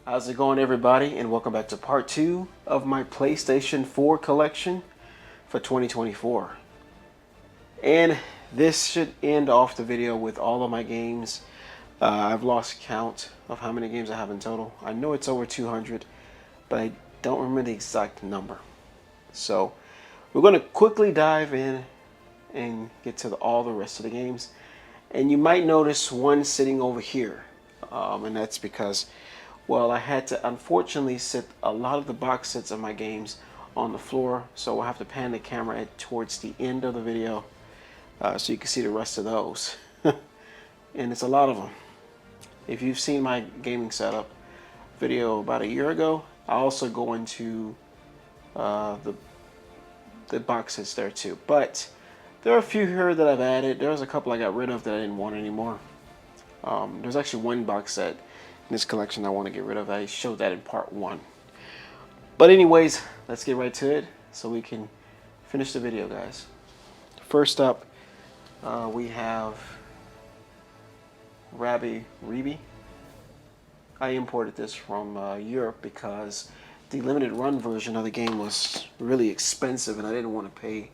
How's it going, everybody, and welcome back to part 2 of my PlayStation 4 collection for 2024. And this should end off the video with all of my games. I've lost count of how many games I have in total. I know it's over 200, but I don't remember the exact number. So we're going to quickly dive in and get to all the rest of the games. And you might notice one sitting over here, and that's because, well, I had to unfortunately sit a lot of the box sets of my games on the floor, so we'll have to pan the camera towards the end of the video so you can see the rest of those. And it's a lot of them. If you've seen my gaming setup video about a year ago, I also go into the box sets there too. But there are a few here that I've added. There's a couple I got rid of that I didn't want anymore. There's actually one box set in this collection I want to get rid of. I showed that in part 1. But anyways, let's get right to it so we can finish the video, guys. First up, we have Ribi. I imported this from Europe because the limited run version of the game was really expensive and I didn't want to pay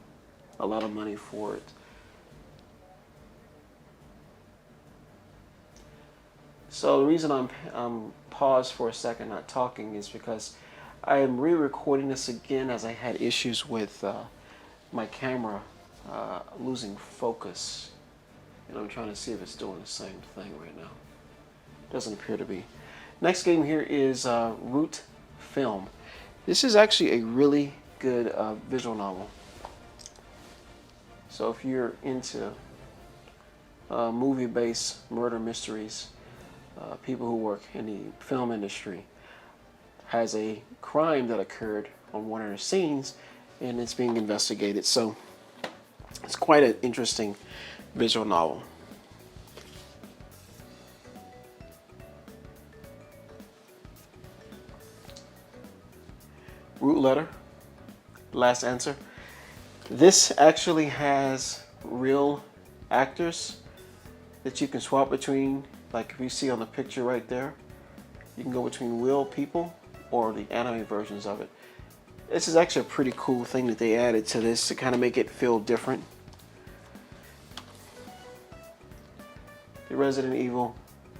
a lot of money for it. So the reason I'm paused for a second not talking is because I am re-recording this again as I had issues with my camera losing focus, and I'm trying to see if it's doing the same thing right now. Doesn't appear to be. Next game here is Root Film. This is actually a really good visual novel. So if you're into movie-based murder mysteries, people who work in the film industry, has a crime that occurred on one of their scenes and it's being investigated. So it's quite an interesting visual novel. Root Letter, Last Answer. This actually has real actors that you can swap between. Like if you see on the picture right there, you can go between real people or the anime versions of it. This is actually a pretty cool thing that they added to this to kind of make it feel different. The Resident Evil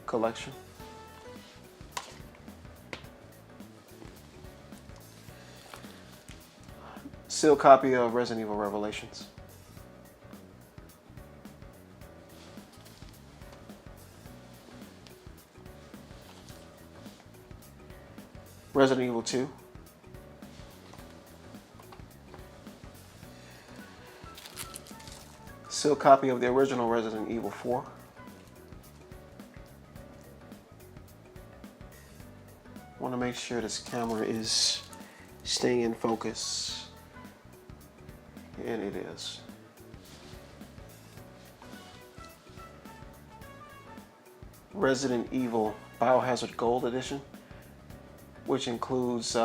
collection. Sealed copy of Resident Evil Revelations. Resident Evil 2. Sealed copy of the original Resident Evil 4. Want to make sure this camera is staying in focus. And it is. Resident Evil Biohazard Gold Edition, which includes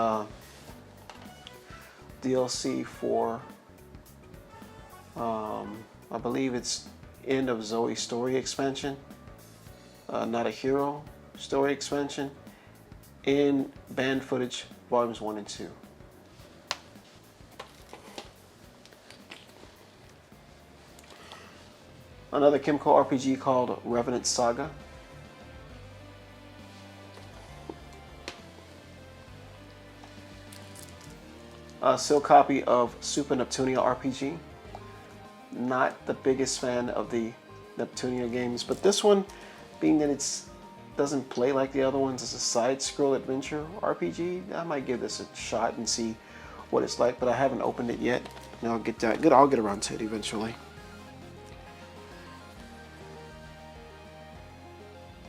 DLC for, I believe it's End of Zoe story expansion, Not a Hero story expansion, and Banned Footage Volumes 1 and 2. Another Kimco RPG called Revenant Saga. A sealed copy of Super Neptunia RPG. Not the biggest fan of the Neptunia games, but this one, being that it doesn't play like the other ones, it's a side-scroll adventure RPG. I might give this a shot and see what it's like, but I haven't opened it yet. And I'll get around to it eventually.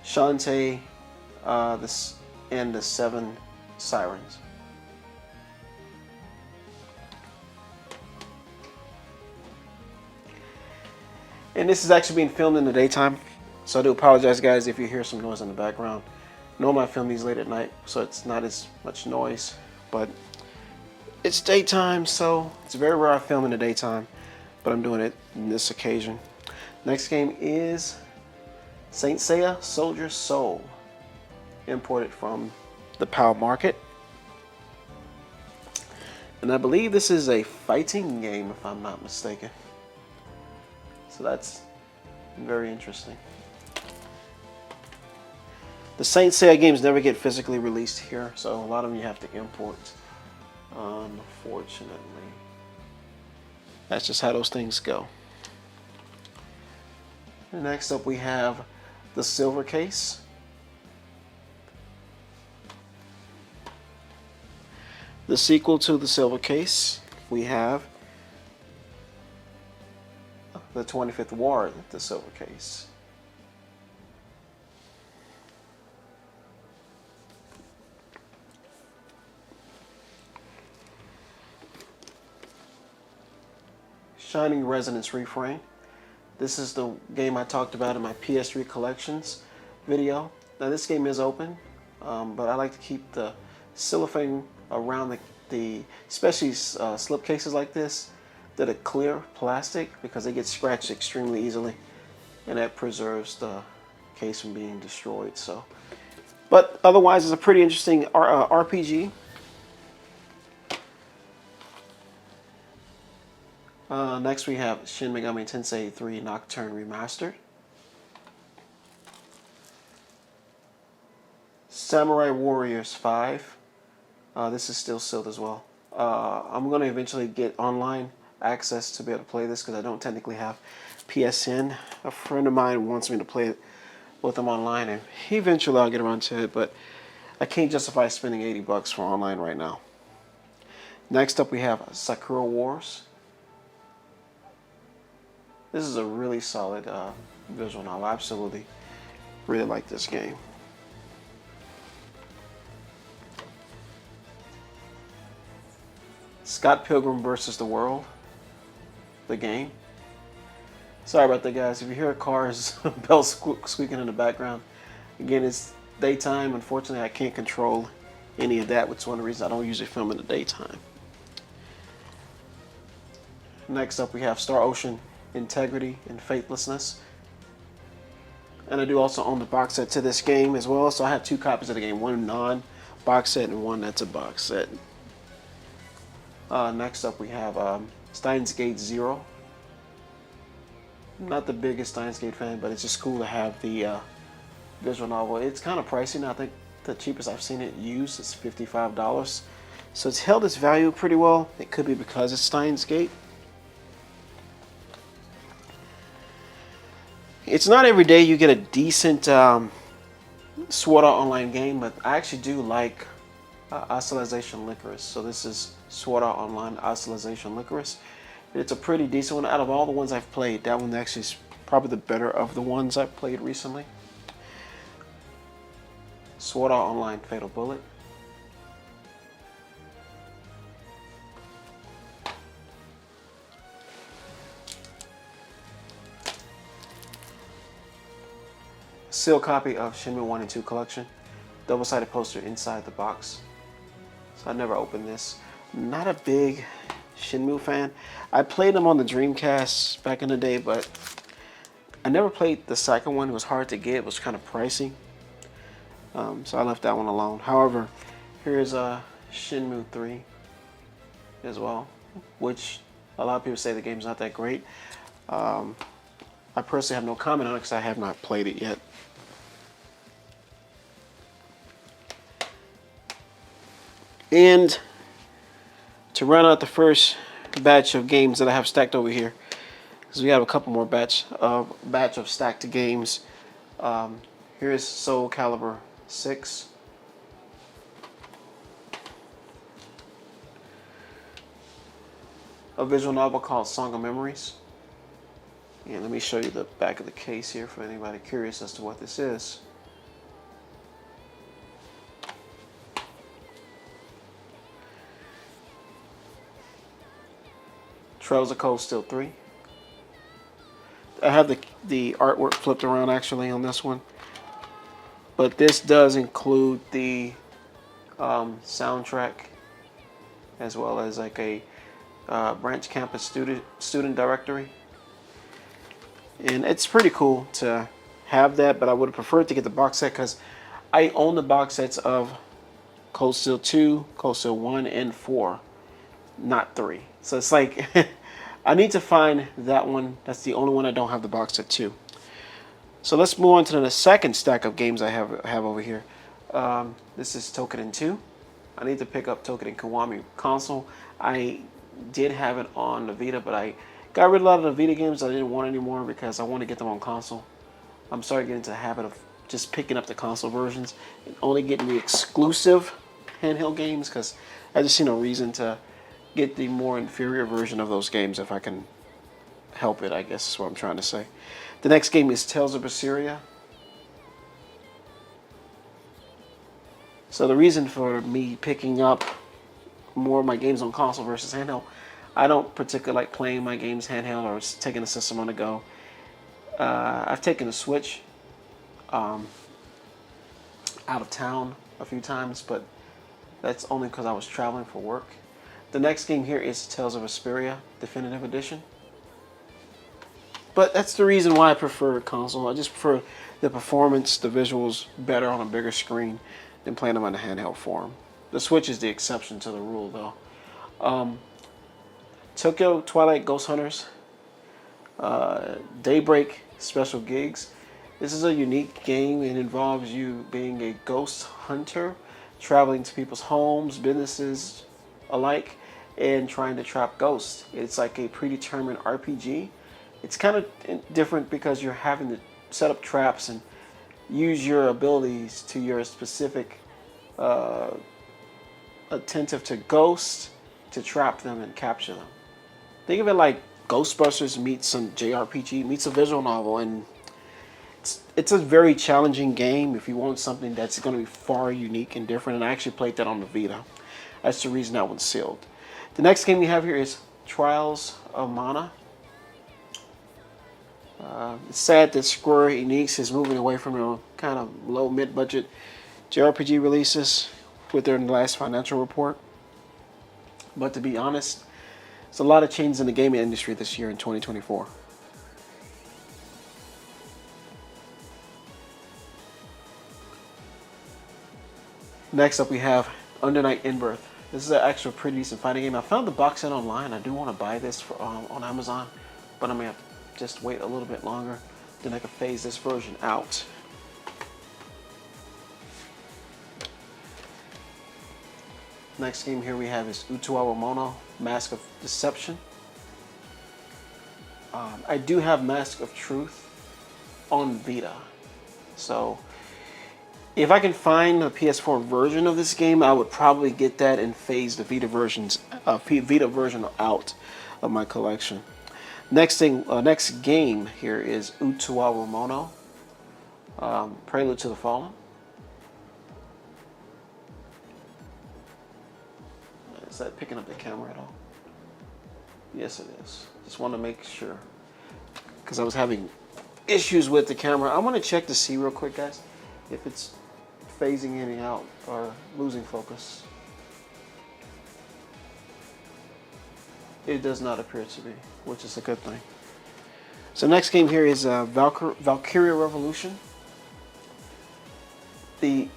Shantae, and the Seven Sirens. And this is actually being filmed in the daytime, so I do apologize, guys, if you hear some noise in the background. Normally I film these late at night, so it's not as much noise, but it's daytime, so it's very rare I film in the daytime, but I'm doing it in this occasion. Next game is Saint Seiya Soldier Soul, imported from the PAL market. And I believe this is a fighting game, if I'm not mistaken. So that's very interesting. The Saint Seiya games never get physically released here, so a lot of them you have to import, unfortunately. That's just how those things go. And next up we have the Silver Case. The sequel to the Silver Case, we have the 25th Ward, the Silver Case. Shining Resonance Refrain. This is the game I talked about in my PS3 collections video. Now this game is open, but I like to keep the cellophane around the especially slip cases like this that are clear plastic, because they get scratched extremely easily, and that preserves the case from being destroyed. So, but otherwise, it's a pretty interesting RPG. Next we have Shin Megami Tensei 3 Nocturne Remastered. Samurai Warriors 5. This is still sealed as well. I'm going to eventually get online access to be able to play this, because I don't technically have PSN. A friend of mine wants me to play it with him online, and eventually I'll get around to it, but I can't justify spending $80 for online right now. Next up we have Sakura Wars. This is a really solid visual novel. I absolutely really like this game. Scott Pilgrim vs. the World, the game. Sorry about that, guys. If you hear cars, bells squeaking in the background, again, it's daytime. Unfortunately, I can't control any of that, which is one of the reasons I don't usually film in the daytime. Next up, we have Star Ocean Integrity and Faithlessness. And I do also own the box set to this game as well, so I have 2 copies of the game, one non-box set and one that's a box set. Next up we have Steins Gate Zero. Not the biggest Steins Gate fan, but it's just cool to have the visual novel. It's kind of pricey now. I think the cheapest I've seen it used is $55. So it's held its value pretty well. It could be because it's Steins Gate. It's not every day you get a decent Sword Art Online game, but I actually do like Oscillation Licorice. So this is Sword Art Online Oscillation Licorice. It's a pretty decent one. Out of all the ones I've played, that one actually is probably the better of the ones I've played recently. Sword Art Online Fatal Bullet. Sealed copy of Shenmue 1 and 2 collection. Double-sided poster inside the box. So I never opened this. Not a big Shenmue fan. I played them on the Dreamcast back in the day, but I never played the second one. It was hard to get. It was kind of pricey. So I left that one alone. However, here's Shenmue 3 as well, which a lot of people say the game's not that great. I personally have no comment on it because I have not played it yet. And to run out the first batch of games that I have stacked over here, because we have a couple more batch of stacked games. Here's Soul Calibur 6. A visual novel called Song of Memories. And let me show you the back of the case here for anybody curious as to what this is. Trails of Cold Steel 3. I have the artwork flipped around actually on this one. But this does include the soundtrack, as well as like a branch campus student directory. And it's pretty cool to have that, but I would have preferred to get the box set because I own the box sets of Cold Steel 2, Cold Steel 1, and 4, not 3. So it's like, I need to find that one. That's the only one I don't have the box set 2. So let's move on to the second stack of games I have over here. This is Toukiden 2. I need to pick up Toukiden Kiwami console. I did have it on the Vita, but I got rid of a lot of the Vita games I didn't want anymore because I want to get them on console. I'm starting to get into the habit of just picking up the console versions and only getting the exclusive handheld games because I just see no reason to get the more inferior version of those games if I can help it, I guess is what I'm trying to say. The next game is Tales of Berseria. So the reason for me picking up more of my games on console versus handheld, I don't particularly like playing my games handheld or taking the system on the go. I've taken the Switch out of town a few times, but that's only because I was traveling for work. The next game here is Tales of Vesperia Definitive Edition. But that's the reason why I prefer console. I just prefer the performance, the visuals better on a bigger screen than playing them on the handheld form. The Switch is the exception to the rule, though. Tokyo Twilight Ghost Hunters, Daybreak Special Gigs. This is a unique game. It involves you being a ghost hunter, traveling to people's homes, businesses alike, and trying to trap ghosts. It's like a predetermined RPG. It's kind of different because you're having to set up traps and use your abilities to your specific attentive to ghosts to trap them and capture them. Think of it like Ghostbusters meets some JRPG meets a visual novel, and it's a very challenging game if you want something that's going to be far unique and different. And I actually played that on the Vita. That's the reason that one's sealed. The next game we have here is Trials of Mana. It's sad that Square Enix is moving away from their kind of low mid-budget JRPG releases with their last financial report. But to be honest, there's a lot of changes in the gaming industry this year in 2024. Next up we have Under Night In-Birth. This is an actual pretty decent fighting game. I found the box set online. I do want to buy this for, on Amazon, but I'm going to have to just wait a little bit longer. Then I can phase this version out. Next game here we have is Utawa Mono, Mask of Deception. I do have Mask of Truth on Vita, so if I can find a PS4 version of this game, I would probably get that and phase the Vita version out of my collection. Next game here is Utawa Mono, Prelude to the Fallen. Is that picking up the camera at all? Yes, it is. Just want to make sure, because I was having issues with the camera. I want to check to see real quick, guys, if it's phasing in and out or losing focus. It does not appear to be, which is a good thing. So next game here is Valkyria Revolution, the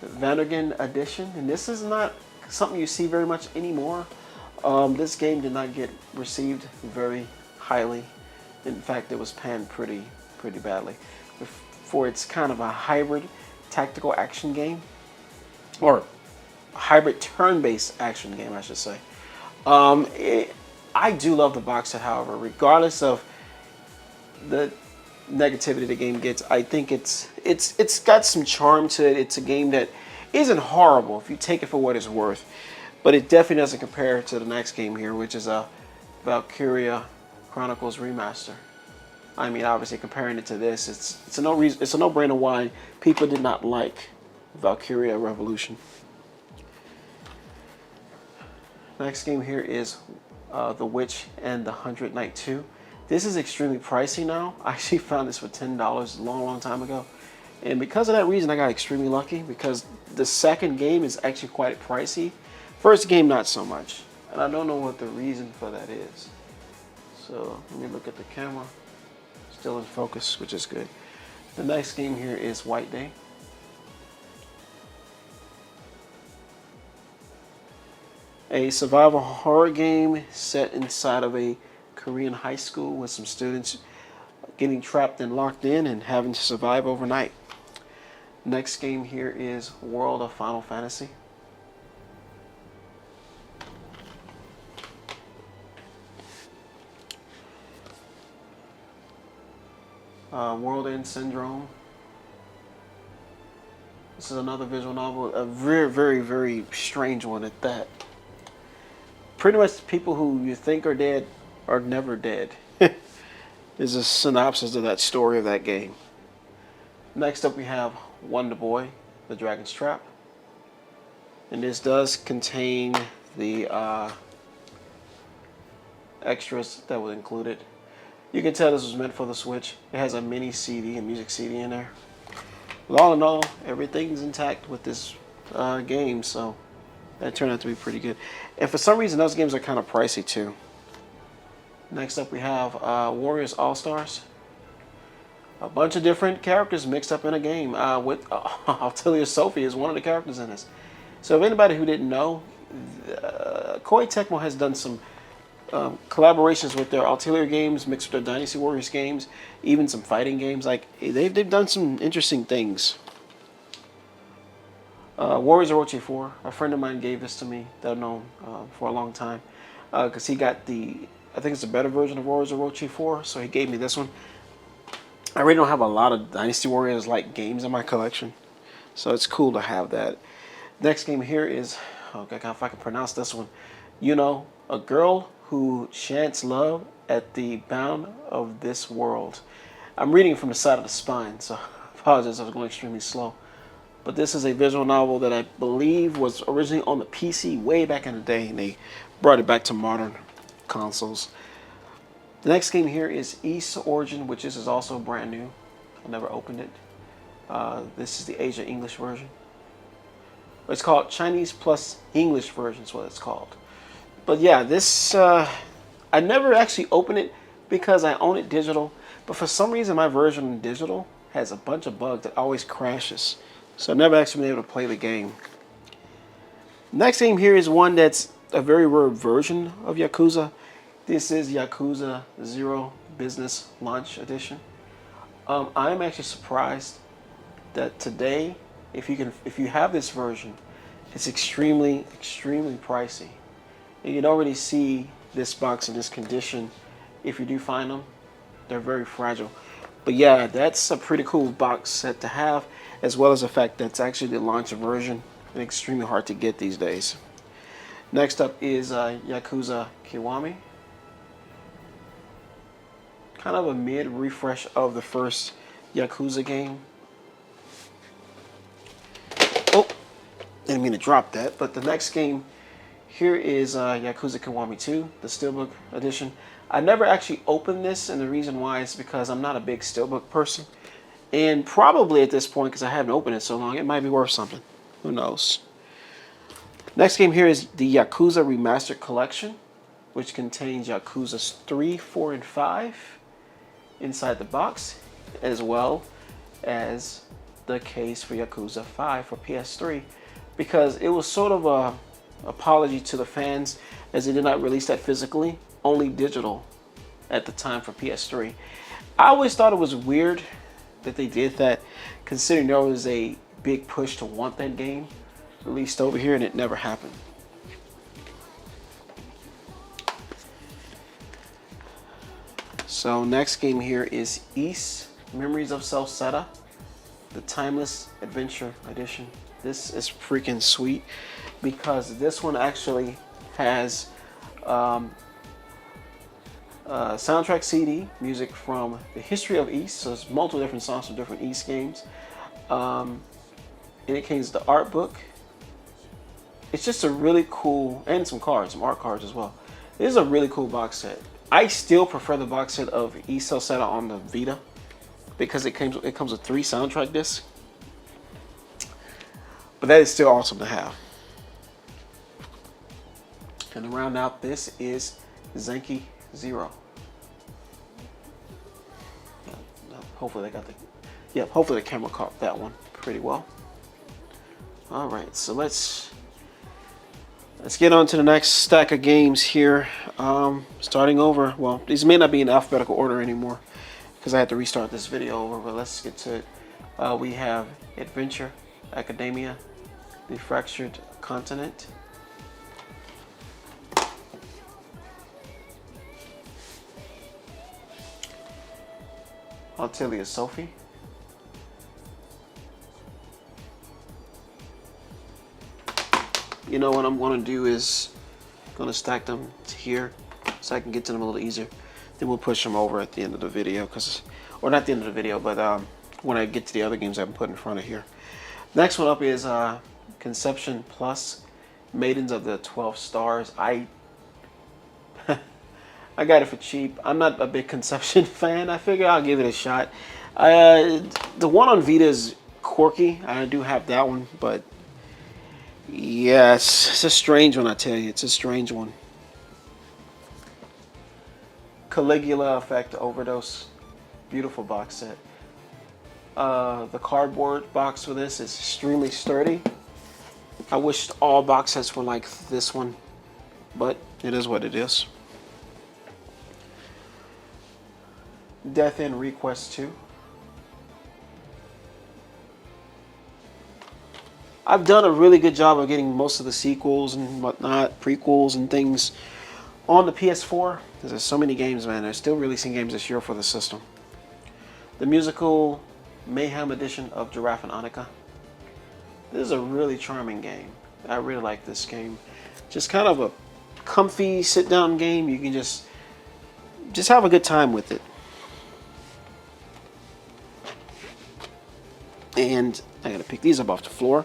Vandergen edition, and this is not something you see very much anymore. This game did not get received very highly. In fact, it was panned pretty badly. For its kind of a hybrid tactical action game, or hybrid turn-based action game, I should say. I do love the box set, however, regardless of the negativity the game gets. I think it's got some charm to it. It's a game that isn't horrible if you take it for what it's worth, but it definitely doesn't compare to the next game here, which is a Valkyria Chronicles Remaster. I mean, obviously comparing it to this, it's a no-brainer why people did not like Valkyria Revolution. Next game here is The Witch and the 100 Knight 2. This is extremely pricey now. I actually found this for $10 a long time ago. And because of that reason, I got extremely lucky, because the second game is actually quite pricey. First game, not so much. And I don't know what the reason for that is. So let me look at the camera. Still in focus, which is good. The next game here is White Day. A survival horror game set inside of a Korean high school with some students getting trapped and locked in and having to survive overnight. Next game here is World of Final Fantasy. World End Syndrome. This is another visual novel, a very, very, very strange one at that. Pretty much people who you think are dead are never dead. Is a synopsis of that story of that game. Next up we have Wonder Boy, The Dragon's Trap. And this does contain the extras that were included. You can tell this was meant for the Switch. It has a mini CD and music CD in there. But all in all, everything's intact with this game, so that turned out to be pretty good. And for some reason, those games are kind of pricey too. Next up, we have Warriors All-Stars. A bunch of different characters mixed up in a game. Altilia Sophie is one of the characters in this. So if anybody who didn't know, Koei Tecmo has done some collaborations with their Altilia games mixed with their Dynasty Warriors games, even some fighting games. Like they've done some interesting things. Warriors Orochi 4. A friend of mine gave this to me that I've known for a long time because he got I think it's a better version of Warriors Orochi 4, so he gave me this one. I really don't have a lot of Dynasty Warriors like games in my collection, so it's cool to have that. Next game here is, oh God, if I can pronounce this one, a girl who chants love at the bound of this world. I'm reading from the side of the spine, so I apologize, I was going extremely slow. But this is a visual novel that I believe was originally on the PC way back in the day, and they brought it back to modern consoles. The next game here is Ys Origin, which is also brand new. I never opened it. This is the Asia English version. It's called Chinese plus English version is what it's called. But yeah, this I never actually opened it because I own it digital. But for some reason, my version in digital has a bunch of bugs that always crashes. So I've never actually been able to play the game. Next game here is one that's a very rare version of Yakuza. This is Yakuza 0 Business Launch Edition. I'm actually surprised that today, if you have this version, it's extremely, extremely pricey. And you don't really see this box in this condition. If you do find them, they're very fragile. But yeah, that's a pretty cool box set to have, as well as the fact that it's actually the launch version and extremely hard to get these days. Next up is Yakuza Kiwami. Kind of a mid-refresh of the first Yakuza game. Oh, didn't mean to drop that, but the next game here is Yakuza Kiwami 2, the Steelbook edition. I never actually opened this, and the reason why is because I'm not a big Steelbook person. And probably at this point, because I haven't opened it so long, it might be worth something. Who knows? Next game here is the Yakuza Remastered Collection, which contains Yakuza 3, 4, and 5 inside the box, as well as the case for Yakuza 5 for PS3, because it was sort of a apology to the fans as they did not release that physically, only digital at the time for PS3. I always thought it was weird that they did that, considering there was a big push to want that game released over here, and it never happened. So next game here is Ys Memories of Celceta, the Timeless Adventure Edition. This is freaking sweet because this one actually has soundtrack CD, music from the history of Ys, so it's multiple different songs from different Ys games. And it contains the art book. It's just a really cool, and some cards, some art cards as well. This is a really cool box set. I still prefer the box set of Ys Celceta on the Vita because it comes with 3 soundtrack discs. But that is still awesome to have. And to round out, this is Zenki 0. Hopefully they got hopefully the camera caught that one pretty well. All right, so let's Let's get on to the next stack of games here. Starting over. Well, these may not be in alphabetical order anymore because I had to restart this video over, but let's get to it. We have Adventure, Academia, The Fractured Continent, Altilia Sophie, you know what I'm going to do is going to stack them to here so I can get to them a little easier. Then we'll push them over at the end of the video, or not the end of the video, but when I get to the other games I've put in front of here. Next one up is Conception Plus, Maidens of the 12 Stars. I got it for cheap. I'm not a big Conception fan. I figure I'll give it a shot. The one on Vita is quirky. I do have that one, but yeah, it's a strange one, I tell you. It's a strange one. Caligula Effect Overdose. Beautiful box set. The cardboard box for this is extremely sturdy. I wish all box sets were like this one, but it is what it is. Death End Request 2. I've done a really good job of getting most of the sequels and whatnot, prequels and things on the PS4. There's so many games, man. They're still releasing games this year for the system. The musical Mayhem edition of Giraffe and Annika. This is a really charming game. I really like this game. Just kind of a comfy sit-down game. You can just have a good time with it. And I gotta pick these up off the floor.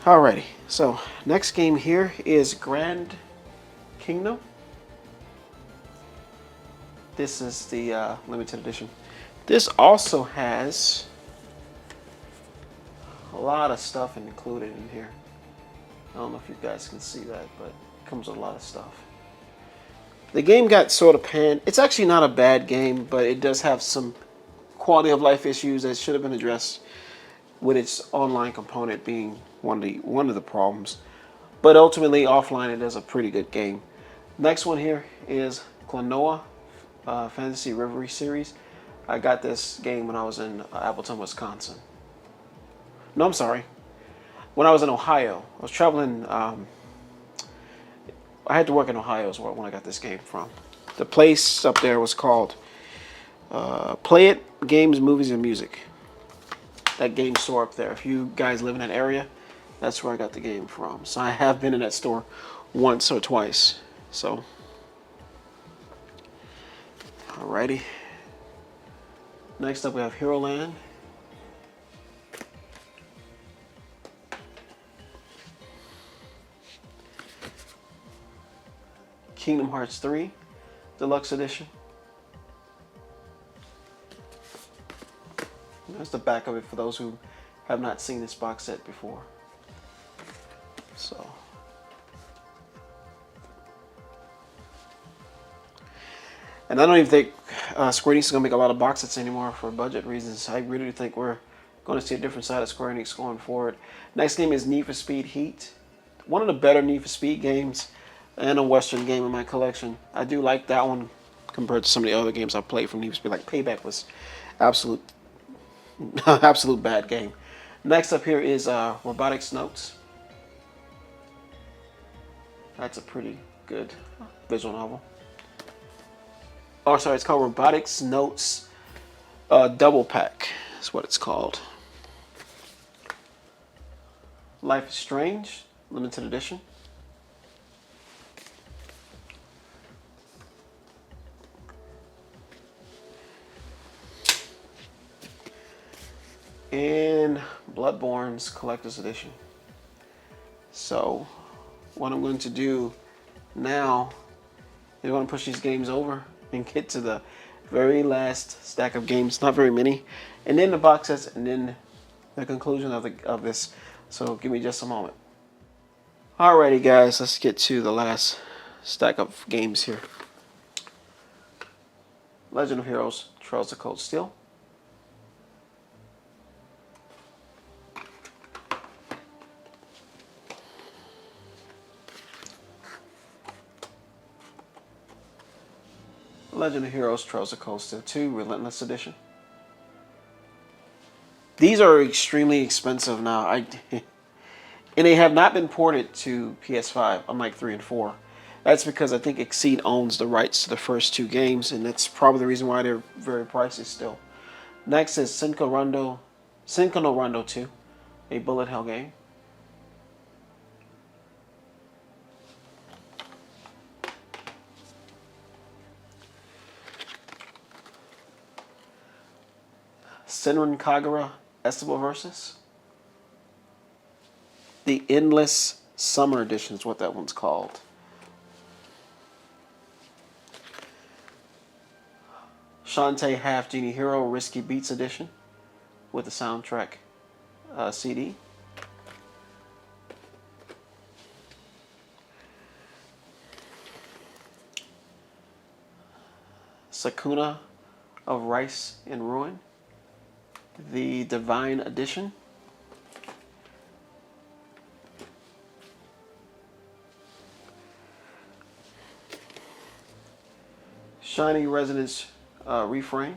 Alrighty, so next game here is Grand Kingdom. This is the limited edition. This also has a lot of stuff included in here. I don't know if you guys can see that, but it comes with a lot of stuff. The game got sort of panned. It's actually not a bad game, but it does have some quality of life issues that should have been addressed, with its online component being one of the problems. But ultimately, offline, it is a pretty good game. Next one here is Klonoa Fantasy Reverie series. I got this game when I was in Appleton, Wisconsin. No, I'm sorry. When I was in Ohio, I was traveling. I had to work in Ohio as well when I got this game from. The place up there was called Play It Games, Movies, and Music. That game store up there. If you guys live in that area, that's where I got the game from. So I have been in that store once or twice. So, alrighty. Next up we have Hero Land. Kingdom Hearts 3 Deluxe Edition. That's the back of it for those who have not seen this box set before. So, and I don't even think Square Enix is going to make a lot of box sets anymore for budget reasons. I really think we're going to see a different side of Square Enix going forward. Next game is Need for Speed Heat. One of the better Need for Speed games and a Western game in my collection. I do like that one compared to some of the other games I've played from Need for Speed. Like Payback was absolute bad game. Next up here is Robotics Notes. That's a pretty good visual novel. Oh, sorry, it's called Robotics Notes Double Pack. That's what it's called. Life is Strange, limited edition. And Bloodborne's Collector's Edition. So, what I'm going to do now is I'm going to push these games over and get to the very last stack of games. Not very many. And then the box sets, and then the conclusion of this. So, give me just a moment. Alrighty, guys, let's get to the last stack of games here. Legend of Heroes, Trails of Cold Steel. Legend of Heroes Trails of Cold Steel 2 Relentless Edition. These are extremely expensive now. And they have not been ported to PS5, unlike 3 and 4. That's because I think Exceed owns the rights to the first two games, and that's probably the reason why they're very pricey still. Next is Senko no Rondo 2, a bullet hell game. Senran Kagura Estival Versus. The Endless Summer Edition is what that one's called. Shantae Half Genie Hero Risky Beats Edition with the soundtrack CD. Sakuna of Rice and Ruin, the Divine Edition. Shiny Resonance Refrain.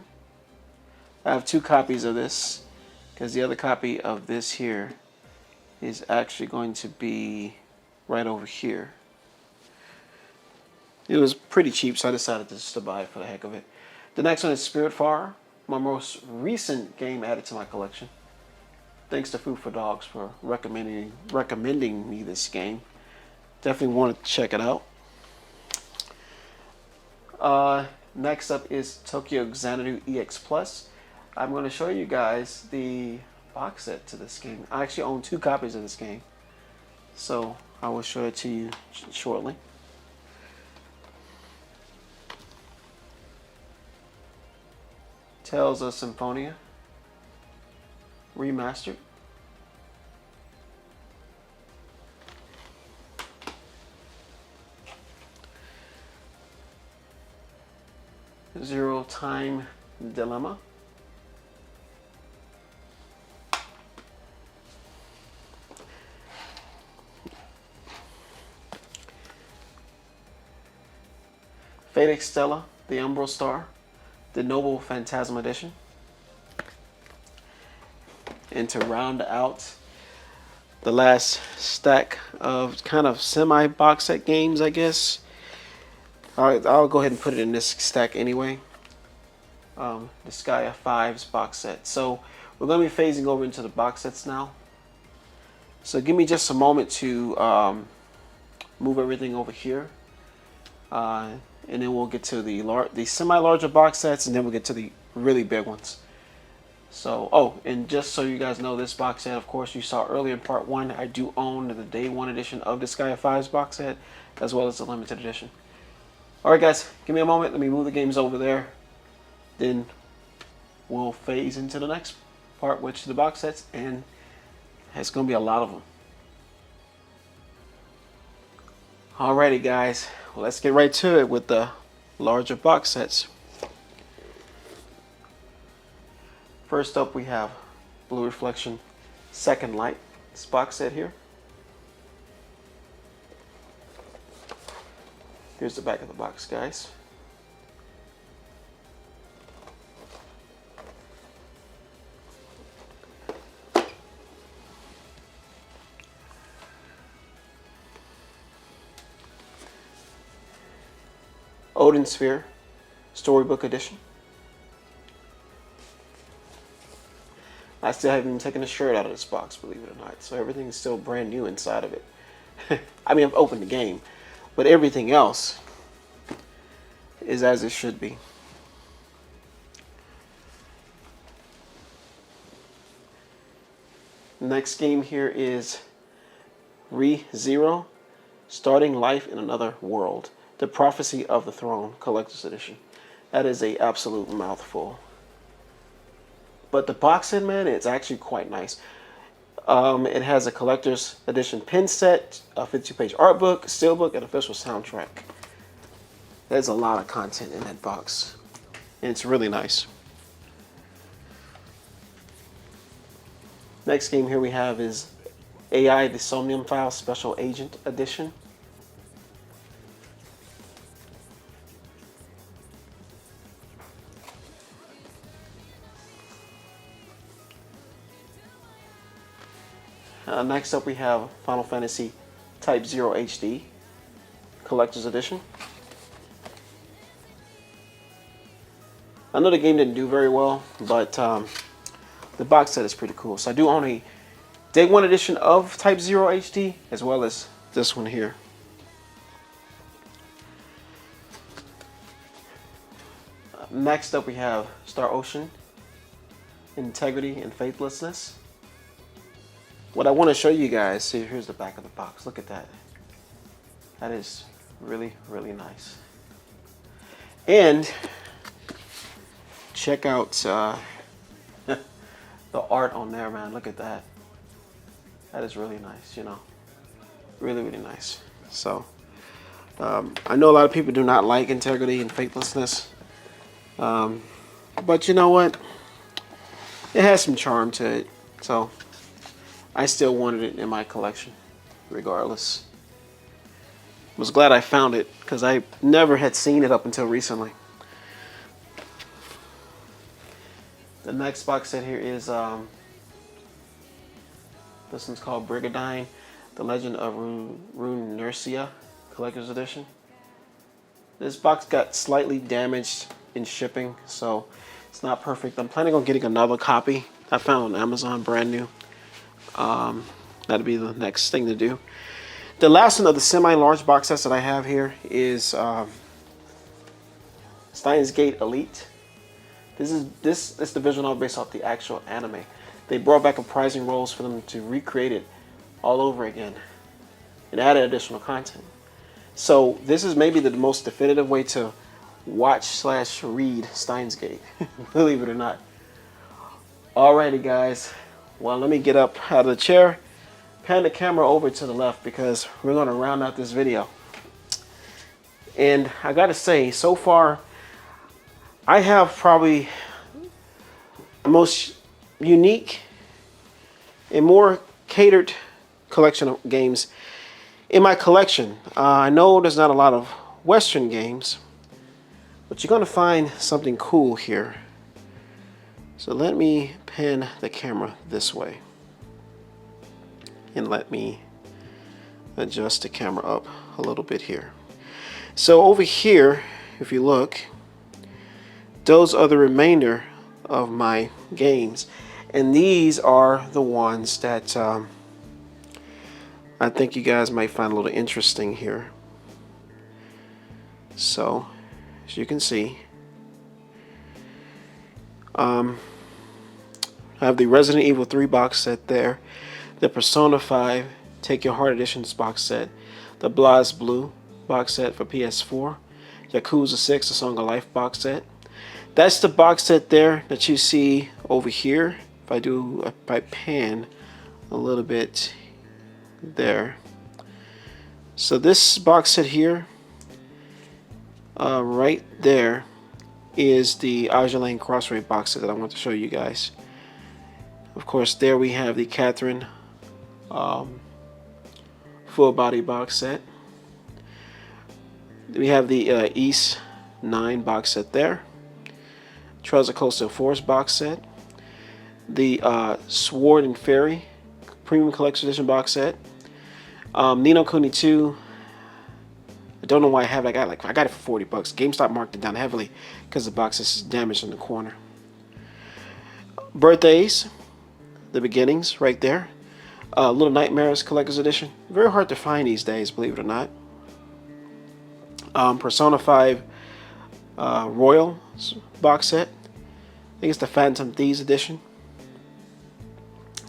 I have two copies of this because the other copy of this here is actually going to be right over here. It was pretty cheap, so I decided just to buy it for the heck of it. The next one is Spiritfarer, my most recent game added to my collection. Thanks to Food for Dogs for recommending me this game. Definitely want to check it out. Next up is Tokyo Xanadu EX Plus. I'm going to show you guys the box set to this game. I actually own two copies of this game, so I will show it to you shortly. Tales of Symphonia Remastered. Zero Time Dilemma. Fate Stella, the Umbral Star, the Noble Phantasm Edition. And to round out the last stack of kind of semi-box set games, I guess, I'll go ahead and put it in this stack anyway. The Disgaea 5's box set. So we're going to be phasing over into the box sets now. So give me just a moment to move everything over here. And then we'll get to the semi-larger box sets, and then we'll get to the really big ones. So, oh, and just so you guys know, this box set, of course, you saw earlier in part 1, I do own the Day 1 edition of the Disgaea 5's box set, as well as the limited edition. Alright guys, give me a moment, let me move the games over there, then we'll phase into the next part, which is the box sets, and it's going to be a lot of them. Alrighty guys, well, let's get right to it with the larger box sets. First up we have Blue Reflection Second Light, this box set here. Here's the back of the box, guys. Odin Sphere Storybook Edition. I still haven't even taken a shirt out of this box, believe it or not. So everything is still brand new inside of it. I mean, I've opened the game, but everything else is as it should be. Next game here is Re:Zero, Starting Life in Another World. The Prophecy of the Throne Collector's Edition. That is an absolute mouthful. But the box set, man, it's actually quite nice. It has a collector's edition pin set, a 52-page art book, steelbook, and official soundtrack. There's a lot of content in that box, and it's really nice. Next game here we have is AI the Somnium File Special Agent Edition. Next up we have Final Fantasy Type 0 HD Collector's Edition. I know the game didn't do very well, but the box set is pretty cool. So I do own a Day 1 edition of Type 0 HD, as well as this one here. Next up we have Star Ocean, Integrity and Faithlessness. What I want to show you guys, see, here's the back of the box. Look at that. That is really, really nice. And check out the art on there, man. Look at that. That is really nice, you know. Really, really nice. So, I know a lot of people do not like Integrity and Faithlessness. But you know what? It has some charm to it. So, I still wanted it in my collection, regardless. Was glad I found it, because I never had seen it up until recently. The next box set here is, this one's called Brigadine, The Legend of Runetercia Collector's Edition. This box got slightly damaged in shipping, so it's not perfect. I'm planning on getting another copy. I found on Amazon, brand new. That'll be the next thing to do. The last one of the semi-large box sets that I have here is Steins Gate Elite. This the visual novel based off the actual anime. They brought back reprising roles for them to recreate it all over again and added additional content. So this is maybe the most definitive way to watch/read Steins Gate, believe it or not. Alrighty guys, well, let me get up out of the chair, pan the camera over to the left, because we're going to round out this video. And I gotta say, so far I have probably the most unique and more catered collection of games in my collection. I know there's not a lot of Western games, but you're gonna find something cool here. So let me pan the camera this way, and let me adjust the camera up a little bit here. So over here, if you look, those are the remainder of my games, and these are the ones that I think you guys might find a little interesting here. So as you can see, I have the Resident Evil 3 box set there, the Persona 5 Take Your Heart Editions box set, the BlazBlue box set for PS4, Yakuza 6 The Song of Life box set. That's the box set there that you see over here. If I pan a little bit there. So this box set here, right there, is the Azur Lane Crossroad box set that I want to show you guys. Of course, there we have the Catherine full body box set. We have the Ys 9 box set there. Trails of Coastal Forest box set. The Sword and Fairy Premium Collector's Edition box set. Ni no Kuni 2. I don't know why I have it. I got it for $40. GameStop marked it down heavily because the box is damaged in the corner. Birthdays, the beginnings, right there. Little Nightmares Collector's Edition. Very hard to find these days, believe it or not. Persona 5 Royal box set. I think it's the Phantom Thieves edition.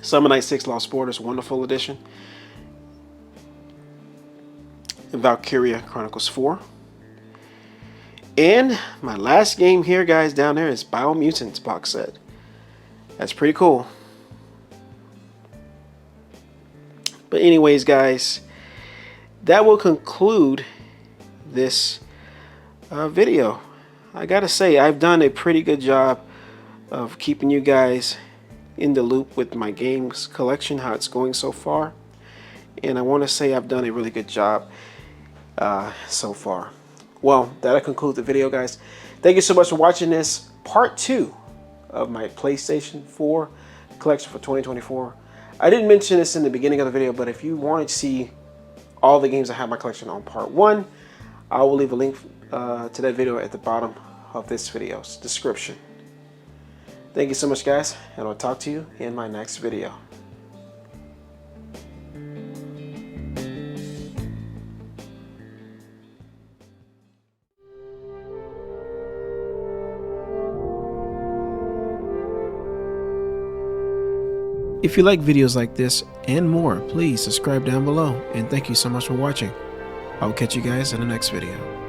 Summer Night 6 Lost Borders Wonderful edition. And Valkyria Chronicles 4. And my last game here, guys, down there is Biomutants box set. That's pretty cool. But anyways, guys, that will conclude this video. I gotta say, I've done a pretty good job of keeping you guys in the loop with my games collection, how it's going so far. And I want to say I've done a really good job so far. Well, that'll conclude the video, guys. Thank you so much for watching this part 2 of my PlayStation 4 collection for 2024. I didn't mention this in the beginning of the video, but if you want to see all the games I have in my collection on part 1, I will leave a link to that video at the bottom of this video's description. Thank you so much, guys, and I'll talk to you in my next video. If you like videos like this and more, please subscribe down below, and thank you so much for watching. I'll catch you guys in the next video.